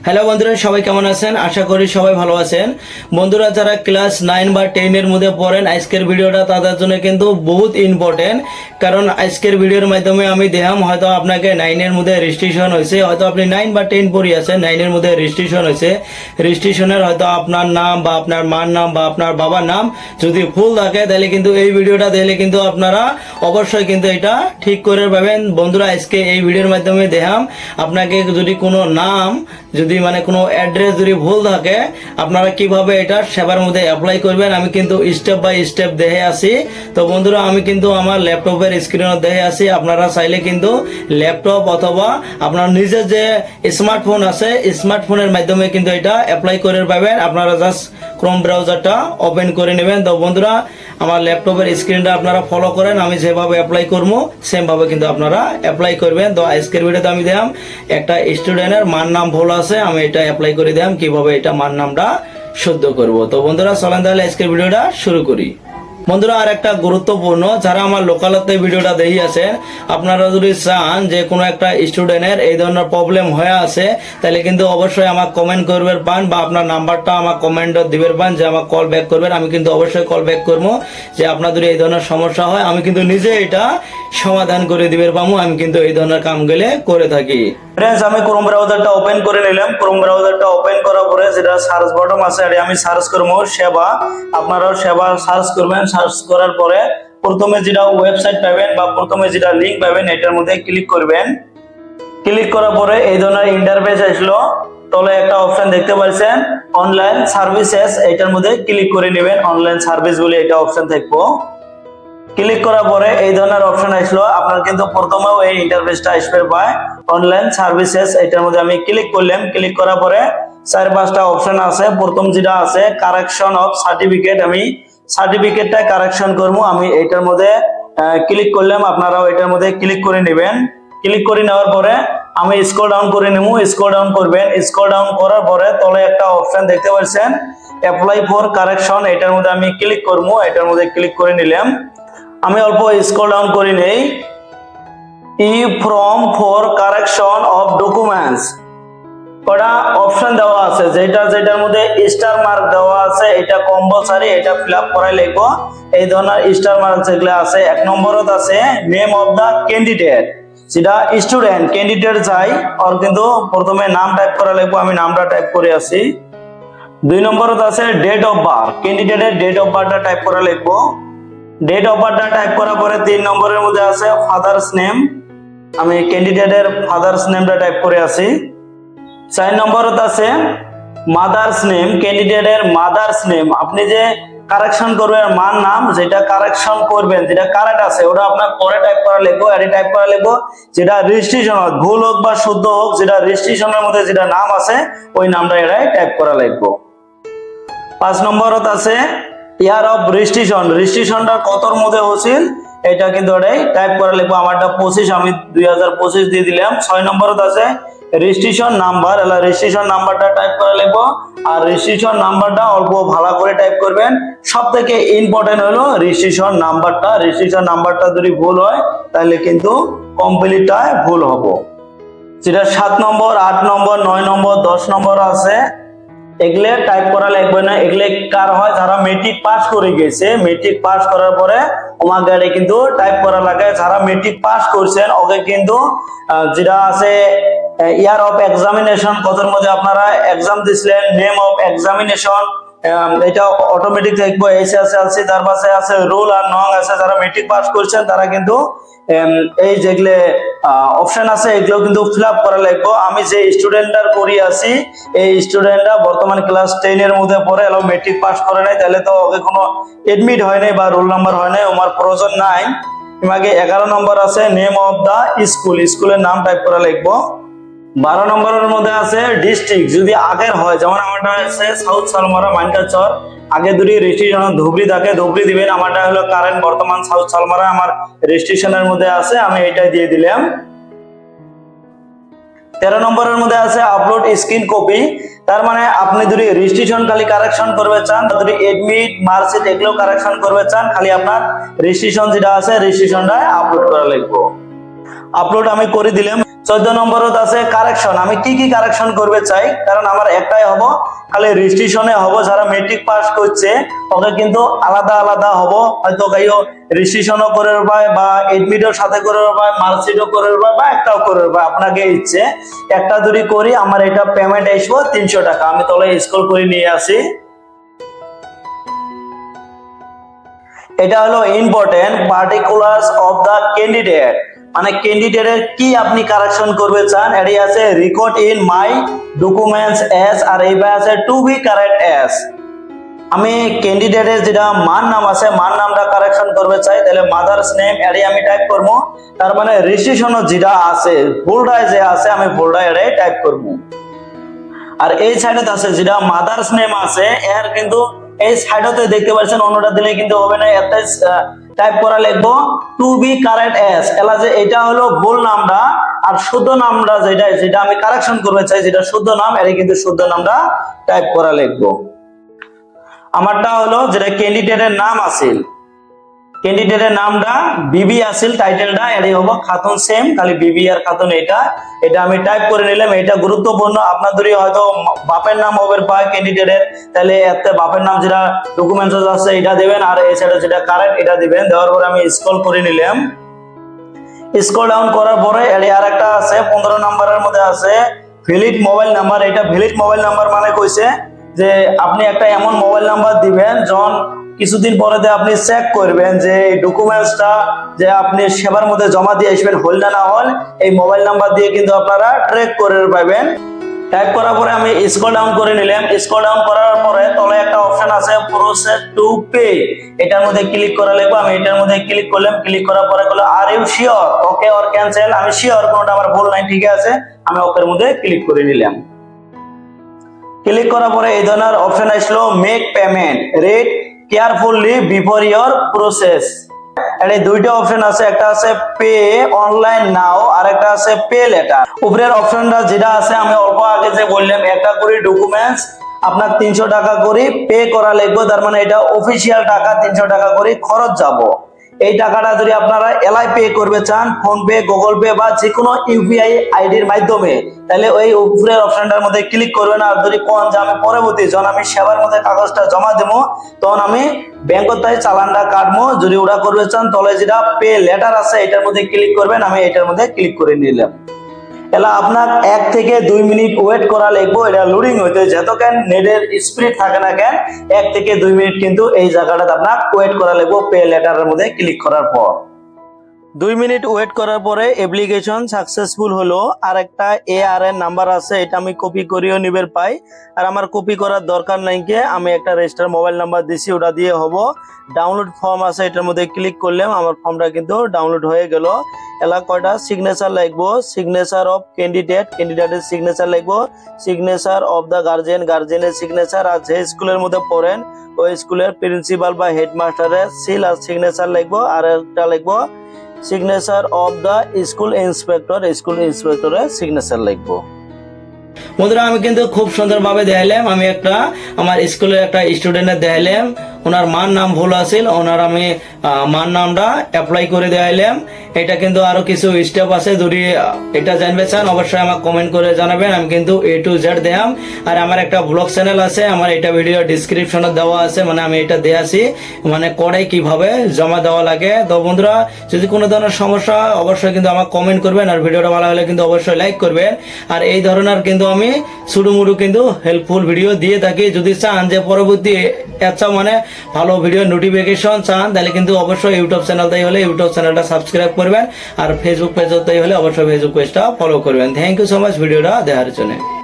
Hello বন্ধুরা, সবাই কেমন আছেন? আশা করি সবাই ভালো আছেন। বন্ধুরা, যারা ক্লাস 9 বা 10 এর মধ্যে পড়েন, আজকের ভিডিওটা তাদের জন্য কিন্তু বহুত ইম্পর্টেন্ট। কারণ আজকের ভিডিওর মাধ্যমে আমি দেখাম, হয়তো আপনাকে 9 এর মধ্যে রেজিস্ট্রেশন হয়েছে, হয়তো আপনি 9 বা 10 পড়ি আছেন, 9 এর মধ্যে রেজিস্ট্রেশন হয়েছে। রেজিস্ট্রেশনের হয়তো আপনার নাম বা আপনার মার নাম বা আপনার বাবার নাম যদি ভুল থাকে, তাহলে কিন্তু এই ভিডিওটা দেখলে কিন্তু আপনারা অবশ্যই কিন্তু এটা ঠিক করে পাবেন। বন্ধুরা, আজকে এই ভিডিওর মাধ্যমে দেখাম আপনাকে যদি কোনো নাম যদি কোনো অ্যাড্রেস যদি ভুল থাকে, আপনারা কিভাবে এটা সেবার মধ্যে অ্যাপ্লাই করবেন আমি কিন্তু স্টেপ বাই স্টেপ দেখে আসি। তো বন্ধুরা, আমি কিন্তু আমার ল্যাপটপের স্ক্রিনে দেখে আসি। আপনারা চাইলে কিন্তু ল্যাপটপ অথবা আপনার নিজের যে স্মার্টফোন আছে, স্মার্টফোনের মাধ্যমে কিন্তু এটা অ্যাপ্লাই করে পাবেন। আপনারা জাস্ট ক্রোম ব্রাউজারটা ওপেন করে নেবেন। তো বন্ধুরা, আমার ল্যাপটপের স্ক্রিনটা আপনারা ফলো করেন, আমি যেভাবে অ্যাপ্লাই করবো সেমভাবে কিন্তু আপনারা অ্যাপ্লাই করবেন। তো আজকের ভিডিওতে আমি দিলাম একটা স্টুডেন্টের মার নাম ভুল আছে, আমি এটা অ্যাপ্লাই করে দিলাম কিভাবে এটা মার নামটা শুদ্ধ করব। তো বন্ধুরা, চলেন তাহলে আজকের ভিডিওটা শুরু করি। বন্ধুরা, আর একটা গুরুত্বপূর্ণ, যারা আমার লোকালতে ভিডিওটা দেখি আছেন, আপনারা যদি চান যে কোনো একটা স্টুডেন্টের এই ধরনের প্রবলেম হয়ে আছে, তাহলে কিন্তু অবশ্যই আমাকে কমেন্ট করবেন পান বা আপনার নাম্বারটা আমার কমেন্ট দিবেন পান, যে আমাকে কল ব্যাক করবেন। আমি কিন্তু অবশ্যই কল ব্যাক করবো, যে আপনাদের এই ধরনের সমস্যা হয় আমি কিন্তু নিজে এটা সমাধান করে দিবেন পাবো। আমি কিন্তু এই ধরনের কামগুলো করে থাকি। ফ্রেন্ডস, আমি ক্রোম ব্রাউজারটা ওপেন করে নিলাম। ক্রোম ব্রাউজারটা ওপেন করার পরে যেটা সার্চ বাটন আছে, এটা আমি সার্চ করবো সেবা। আপনারাও সেবা সার্চ করবেন। সার্চ করার পরে প্রথমে যেটা ওয়েবসাইট পাবেন বা প্রথমে যেটা লিংক পাবেন, এটার মধ্যে ক্লিক করবেন। ক্লিক করার পরে এই ধরনের ইন্টারফেস আসলো। তলে একটা অপশন দেখতে পাচ্ছেন অনলাইন সার্ভিসেস, এটার মধ্যে ক্লিক করে নেবেন। অনলাইন সার্ভিস বলে এটা অপশন থাকবো। ক্লিক করার পরে এই ধরনের অপশন আসলো। আপনার কিন্তু প্রথমেও এই ইন্টারফেসটা আসবে পায় অনলাইন সার্ভিসেস, এটার মধ্যে আমি ক্লিক করলাম। ক্লিক করার পরে 4-5টা অপশন আছে। প্রথম যেটা আছে কারেকশন অফ সার্টিফিকেট, আমি সার্টিফিকেটটা কারেকশন করবো, আমি এটার মধ্যে ক্লিক করলাম। আপনারাও এটার মধ্যে ক্লিক করে নেবেন। ক্লিক করে নেওয়ার পরে আমি স্ক্রল ডাউন করে নেবো। স্ক্রল ডাউন করবেন। স্ক্রল ডাউন করার পরে তলে একটা অপশন দেখতে পাচ্ছেন অ্যাপ্লাই ফর কারেকশন, এটার মধ্যে আমি ক্লিক করবো। এটার মধ্যে ক্লিক করে নিলাম। আমি অল্প স্ক্রল ডাউন করে নেই। E form for correction of documents, ওটা অপশন দেওয়া আছে, যেটার মধ্যে স্টার মার্ক দেওয়া আছে, এটা কম্পালসারি, এটা ফিল আপ করাই লিখবো। এই ধরনের স্টার মার্ক যেগুলো আছে, 1 নম্বরত আছে নেম অফ দা ক্যান্ডিডেট, যেটা স্টুডেন্ট ক্যান্ডিডেট চাই ওর কিন্তু প্রথমে নাম টাইপ করা লিখবো। আমি নামটা টাইপ করে আসি। 2 নম্বরত আছে ডেট অফ বার্থ, ক্যান্ডিডেটের ডেট অফ বার্থটা টাইপ করা লিখবো। ডেট অফ বার্থটা টাইপ করার পরে 3 নম্বরের মধ্যে আছে ফাদার্স নেম, আমি ক্যান্ডিডেটের ফাদার্স নেমটা টাইপ করে আসি। 4 নম্বরত আছে মাদার্স নেম, ক্যান্ডিডেটের মাদার্স নেম, আপনি যে কারেকশন করবেন মার নাম, যেটা কারেকশন করবেন যেটা কারেক্ট আছে ওটা আপনার পরে টাইপ করা লিখবো। এডি টাইপ করা লিখবো, যেটা রেজিস্ট্রেশন হোক, ভুল হোক বা শুদ্ধ হোক, যেটা রেজিস্ট্রেশনের মধ্যে যেটা নাম আছে ওই নামটা এটাই টাইপ করা লিখবো। 5 নম্বরত আছে ইয়ার অফ রেজিস্ট্রেশন, রেজিস্ট্রেশনটা কতর মধ্যে হয়েছিল এটা কিন্তু এটাই টাইপ করা লিখবো। আমারটা 25, আমি 2025 দিয়ে দিলাম। 6 নম্বরত আছে রেজিস্ট্রেশন নাম্বার, এলা রেজিস্ট্রেশন নাম্বারটা টাইপ করা লিখবো। আর রেজিস্ট্রেশন নাম্বারটা অল্প ভালো করে টাইপ করবেন। সব থেকে ইম্পর্টেন্ট হলো রেজিস্ট্রেশন নাম্বারটা। রেজিস্ট্রেশন নাম্বারটা যদি ভুল হয় তাহলে কিন্তু কমপ্লিটটাই ভুল হবে। যেটা 7 নম্বর, 8 নম্বর, 9 নম্বর, 10 নম্বর আছে, এগুলো টাইপ করা লাগবে না। এগুলো কার হয়, যারা মেট্রিক পাস করে গেছে, মেট্রিক পাস করার পরে ওমাকে কিন্তু টাইপ করা লাগে। যারা মেট্রিক পাস করছেন ওকে কিন্তু যেটা আছে ইয়ার অফ এক্সামিনেশন, কতর মধ্যে আপনারা এক্সাম দিছিলেন, নেম অফ এক্সামিনেশন, এটা অটোমেটিক দেখবো। এসএসএলসি, তার পাশে আছে রোল আর নং আছে। যারা মেট্রিক পাস করছেন তারা কিন্তু এই যেগুলো অপশন আছে এগুলো কিন্তু ফিল আপ করা লাগবে। আমি যে স্টুডেন্টটার করি আছি, এই স্টুডেন্টটা বর্তমান ক্লাস 10 এর মধ্যে পড়ে, এলো মেট্রিক পাস করে নাই, তাহলে তো ওকে কোনো এডমিট হয় নাই বা রোল নাম্বার হয় নাই, আমার প্রয়োজন নাই। তোমাকে 11 নম্বর আছে নেম অফ দা স্কুল, স্কুলের নাম টাইপ করা লাগবে। 12 নম্বরের মধ্যে আছে ডিস্ট্রিক্ট, যদি আগের হয়, যেমন আমারটা আছে সাউথ সালমারা মাইনকাচর, আগে দুটি রেজিস্ট্রেশন ধুবড়ি থাকে, ধুবড়ি দিবেন। আমারটা হলো কারেন্ট বর্তমান সাউথ সালমারা আমার রেজিস্ট্রেশনের মধ্যে আছে, আমি এটাই দিয়ে দিলাম। 13 নম্বরের মধ্যে আছে আপলোড স্ক্রিন কপি, তার মানে আপনি যদি রেজিস্ট্রেশন খালি কারেকশন করবে চান, যদি এডমিট মার্কশিট এগুলো কারেকশন করবে চান, খালি আপনার রেজিস্ট্রেশন যেটা আছে রেজিস্ট্রেশনটা আপলোড করা লাগবে। আপলোড আমি করে দিলাম। 14 নম্বরত আছে কারেকশন। আমি কি কি কারেকশন করবে চাই, কারণ আমার একটাই হবো, খালি রেজিস্ট্রেশনে হবো। যারা মেট্রিক পাস করছে ওকে কিন্তু আলাদা আলাদা হবো, হয়তো কাইও রেজিস্ট্রেশনও করে পায় বা এডমিটের সাথে করে পায়, মার্কশিটও করে পায় বা একটাও করে পায়, আপনাকে ইচ্ছে। একটা যদি করি আমার এটা পেমেন্ট আসবো 300 টাকা। আমি তলে স্কুল করে নিয়ে আসি। এটা হলো important particulars of the candidate, মানে ক্যান্ডিডেটের কি আপনি কারেকশন করবে চান। এটি আছে রেকর্ড ইন মাই ডকুমেন্টস এস, আর এইবার আছে টু বি কারেক্ট এস। আমি ক্যান্ডিডেটের যেটা মান নাম আছে মান নামটা কারেকশন করবে চাই, তাহলে মাদার্স নেম এটি আমি টাইপ করব। তার মানে রেজিস্ট্রেশনও যেটা আছে ভুলটাই যে আছে আমি ভুলটাই এটাই টাইপ করব। আর এই সাইডে আছে যেটা মাদার্স নেম আছে এর কিন্তু এই সাইডতে দেখতে পাচ্ছেন, অন্যটা দিলে কিন্তু হবে না, এতে টাইপ করা লিখবো টু বি কারেক্ট এস। এলা যে এটা হলো ভুল নামটা, আর শুদ্ধ নামটা যেটা আমি কারেকশন করতে চাই যেটা শুদ্ধ নাম, এর কিন্তু শুদ্ধ নামটা টাইপ করা লিখবো। আমারটা হলো যেটা ক্যান্ডিডেটের নাম আছে, ক্যান্ডিডেটের নামটা বিবি আসিল, টাইটেলটা এরই হবো খাতুন, সেম খালি বিবি আর খাতুন। এটা আমি টাইপ করে নিলাম। এটা গুরুত্বপূর্ণ, আপনাদের হয়তো বাপের নাম হবে পায় ক্যান্ডিডেটের, তাহলে এতে বাপের নাম যেটা ডকুমেন্টস আছে এটা দিবেন, আর এই সাইডে যেটা কারেক্ট এটা দিবেন। দেওয়ার পরে আমি স্ক্রল করে নিলাম। স্ক্রল ডাউন করার পরে এর আরেকটা আছে 15 নম্বরের মধ্যে আছে ভ্যালিড মোবাইল নাম্বার। এটা ভ্যালিড মোবাইল নাম্বার মানে কইছে যে আপনি একটা এমন মোবাইল নাম্বার দিবেন যখন কিছুদিন পরে আপনি চেক করবেন যে এই ডকুমেন্টসটা যে আপনি সেবার মধ্যে জমা দিয়ে আসবেন হল না হল, এই মোবাইল নাম্বার দিয়ে কিন্তু আপনারা ট্র্যাক করে পাবেন। টাইপ করার পরে আমি স্ক্রল ডাউন করে নিলাম। স্ক্রল ডাউন করার পরে তলে একটা অপশন আছে প্রসেস টু পে, এটার মধ্যে ক্লিক করা লাগবে। আমি এটার মধ্যে ক্লিক করলাম। ক্লিক করার পরে বলে are you sure, okay or cancel. আমি শিওর, কোনটা আমার ভুল নাই, ঠিক আছে। আমি ওকের মধ্যে ক্লিক করে নিলাম। ক্লিক করার পরে এই ধরনের অপশন আসলো make payment, red carefully before your process. এখানে দুইটা অপশন আছে, একটা আছে পে অনলাইন নাও আর একটা আছে পে লেটার। উপরের অপশনটা যেটা আছে আমি অল্প আগে যে বললাম, একটা করে ডকুমেন্টস আপনার 300 টাকা করে পে করা লাগবে, তার মানে এটা অফিসিয়াল টাকা 300 টাকা করে খরচ যাব। এই টাকাটা যদি আপনারা এলআই পে করবে চান, ফোন পে, গুগল পে বা যে কোনো ইউপিআই আইডির মাধ্যমে, তাহলে ওই উপরের অপশনটার মধ্যে ক্লিক করবেন। আর যদি কোন যে আমি পরবর্তী যখন আমি সেবার মধ্যে কাগজটা জমা দেবো তখন আমি ব্যাংকের তাই চালানটা কাটবো, যদি ওরা করবে চান তাহলে যেটা পে লেটার আছে এটার মধ্যে ক্লিক করবেন। আমি এটার মধ্যে ক্লিক করে নিলাম। এলা আপনার 1 থেকে 2 মিনিট ওয়েট করা লাগবে, এটা লোডিং হইতে যত কেন নেটের স্পিড থাকে না কেন 1 থেকে 2 মিনিট কিন্তু এই জায়গাটাতে আপনার ওয়েট করা লাগবে পে লেটারের মধ্যে ক্লিক করার পর। 2 মিনিট ওয়েট করার পরে অ্যাপ্লিকেশন সাকসেসফুল হলো। আর একটা ARN নাম্বার আছে, এটা আমি কপি করিও নিবের পাই, আর আমার কপি করার দরকার নাই, কে আমি একটা রেজিস্টার মোবাইল নাম্বার দিছি ওটা দিয়ে হবো। ডাউনলোড ফর্ম আছে, এটার মধ্যে ক্লিক করলাম, আমার ফর্মটা কিন্তু ডাউনলোড হয়ে গেল। এলা কয়টা সিগনেচার লাগবো, সিগনেচার অফ ক্যান্ডিডেট, ক্যান্ডিডেটের সিগনেচার লাগবো, সিগনেচার অফ দা গার্জিয়ান, গার্জিয়ানের সিগনেচার, আর যে স্কুলের মধ্যে পড়েন ওই স্কুলের প্রিন্সিপাল বা হেডমাস্টারের সিল আর সিগনেচার লাগবো। আর একটা লাগবো signature of the school inspector, school ইন্সপেক্টরের সিগনেচার লাগবো। বন্ধুরা আমি কিন্তু খুব সুন্দরভাবে দেখাইলাম, আমি একটা আমার স্কুলের একটা স্টুডেন্টের দেখাইলাম, ওনার মান নাম ভুল আছিল, ওনার আমি মান নামটা অ্যাপ্লাই করে দেখাইলাম। এটা কিন্তু আরো কিছু স্টেপ আছে, যদি এটা জানবে চান অবশ্যই আমাকে কমেন্ট করে জানাবেন। আমি কিন্তু A to Z দেখাম। আর আমার একটা ব্লগ চ্যানেল আছে, আমার এটা ভিডিও ডিসক্রিপশনে দেওয়া আছে, মানে আমি এটা দেখাছি মানে করে কিভাবে জমা দেওয়া লাগে। তো বন্ধুরা যদি কোনো ধরনের সমস্যা অবশ্যই কিন্তু আমাকে কমেন্ট করবেন, আর ভিডিওটা ভালো হলে কিন্তু অবশ্যই লাইক করবেন। আর এই ধরনের কিন্তু আমি সুডুমুডু কিন্তু হেল্পফুল ভিডিও দিয়ে থাকি। যদি চান যে পরবর্তী আচ্ছা মানে ভালো ভিডিও নোটিফিকেশন চান, তাহলে কিন্তু অবশ্যই ইউটিউব চ্যানেলটাই হলে ইউটিউব চ্যানেলটা সাবস্ক্রাইব করবেন, আর ফেসবুক পেজটাই হলে অবশ্যই ফেসবুক পেজটা ফলো করবেন। থ্যাংক ইউ সো মাচ ভিডিওটা দেখার জন্য।